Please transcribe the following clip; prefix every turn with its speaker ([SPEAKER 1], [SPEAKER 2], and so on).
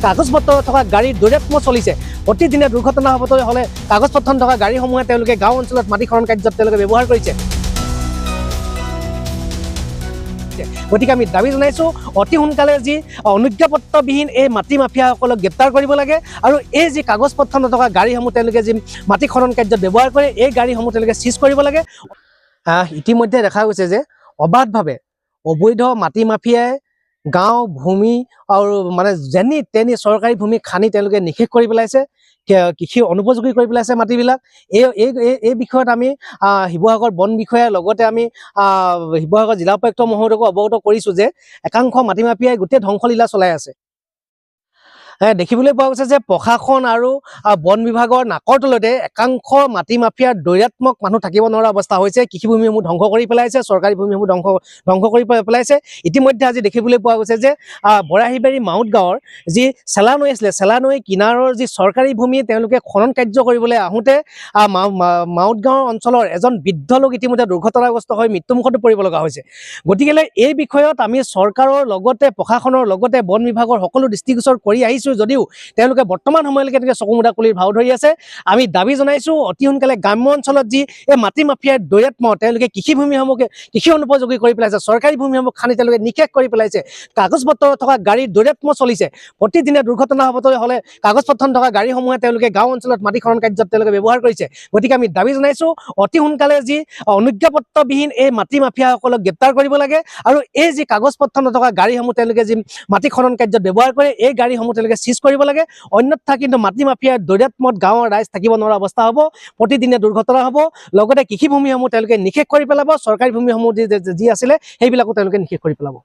[SPEAKER 1] কাগজপত্ৰ থকা গাড়ীৰ দৌৰাত্ম্য চলিছে। প্ৰতিদিনে দুৰ্ঘটনা হ'বলৈ হ'লে কাগজপত্ৰ থকা গাড়ীসমূহে তেওঁলোকে গাঁও অঞ্চলত মাটি খনন কাৰ্যত তেওঁলোকে ব্যৱহাৰ কৰিছে। গতিকে আমি দাবী জনাইছোঁ অতি সোনকালে যি অনুজ্ঞাপত্ৰবিহীন এই মাটি মাফিয়াসকলক গ্ৰেপ্তাৰ কৰিব লাগে আৰু এই যি কাগজপত্ৰ নথকা গাড়ীসমূহ তেওঁলোকে যি মাটি খনন কাৰ্যত ব্যৱহাৰ কৰে এই গাড়ীসমূহ তেওঁলোকে চিজ কৰিব লাগে। ইতিমধ্যে দেখা গৈছে যে অবাধভাৱে অবৈধ মাটি মাফিয়াই গাঁও ভূমি আৰু মানে যেনি তেনি চৰকাৰী ভূমি খানি তেওঁলোকে নিষেধ কৰি পেলাইছে, কৃষি অনুপযোগী কৰি পেলাইছে মাটিবিলাক। এই বিষয়ত আমি শিৱসাগৰ বন বিষয়াৰ লগতে আমি শিৱসাগৰ জিলা উপায়ুক্ত মহোদয়কো অৱগত কৰিছোঁ যে একাংশ মাটি মাফিয়াই গোটেই ধ্বংসলীলা চলাই আছে। দেখিবলৈ পোৱা গৈছে যে প্ৰশাসন আৰু বন বিভাগৰ নাকৰ তলতে একাংশ মাটি মাফিয়াৰ দৈৰাত্মক মানুহ থাকিব নোৱাৰা অৱস্থা হৈছে। কৃষিভূমিসমূহ ধ্বংস কৰি পেলাইছে, চৰকাৰী ভূমিসমূহ ধ্বংস কৰি পেলাইছে। ইতিমধ্যে আজি দেখিবলৈ পোৱা গৈছে যে বৰাহীবাৰী মাউত গাঁৱৰ যি চেলা নৈ আছিলে, চেলা নৈ কিনাৰৰ যি চৰকাৰী ভূমি তেওঁলোকে খনন কাৰ্য কৰিবলৈ আহোঁতে মাউত গাঁৱৰ অঞ্চলৰ এজন বৃদ্ধ লোক ইতিমধ্যে দুৰ্ঘটনাগ্ৰস্ত হৈ মৃত্যুমুখতো পৰিব লগা হৈছে। গতিকে এই বিষয়ত আমি চৰকাৰৰ লগতে প্ৰশাসনৰ লগতে বন বিভাগৰ সকলো দৃষ্টিগোচৰ কৰি আহিছোঁ যদিও তেওঁলোকে বৰ্তমান সময়লৈকে তেনেকৈ চকুমুদা কুলিৰ ভাও ধৰি আছে। আমি দাবী জনাইছোঁ অতি সোনকালে গ্ৰাম্য অঞ্চলত যি এই মাটি মাফিয়াৰ দৈৰাত্ম্য তেওঁলোকে কৃষিভূমিসমূহকে কৃষি অনুপযোগী কৰি পেলাইছে, চৰকাৰী ভূমিসমূহ খানি তেওঁলোকে নিষেধ কৰি পেলাইছে, কাগজপত্ৰ থকা গাড়ীৰ দৈৰাত্ম্য চলিছে। প্ৰতিদিনে দুৰ্ঘটনা হ'বলৈ হ'লে কাগজপত্ৰ থকা গাড়ীসমূহে তেওঁলোকে গাঁও অঞ্চলত মাটি খনন কাৰ্যত তেওঁলোকে ব্যৱহাৰ কৰিছে। গতিকে আমি দাবী জনাইছোঁ অতি সোনকালে যি অনুজ্ঞাপত্ৰবিহীন এই মাটি মাফিয়াসকলক গ্ৰেপ্তাৰ কৰিব লাগে আৰু এই যি কাগজপত্ৰ নথকা গাড়ীসমূহ তেওঁলোকে যি মাটি খনন কাৰ্যত ব্যৱহাৰ কৰে এই গাড়ীসমূহ তেওঁলোকে চিজ কৰিব লাগে। অন্যথা কিন্তু মাটি মাফিয়াৰ দৈৰাত্ম্যত গাঁৱৰ ৰাইজ থাকিব নোৱাৰা অৱস্থা হ'ব, প্ৰতিদিনে দুৰ্ঘটনা হ'ব, লগতে কৃষিভূমিসমূহ তেওঁলোকে নিষেধ কৰি পেলাব, চৰকাৰী ভূমিসমূহ যি আছিলে সেইবিলাকো তেওঁলোকে নিষেধ কৰি পেলাব।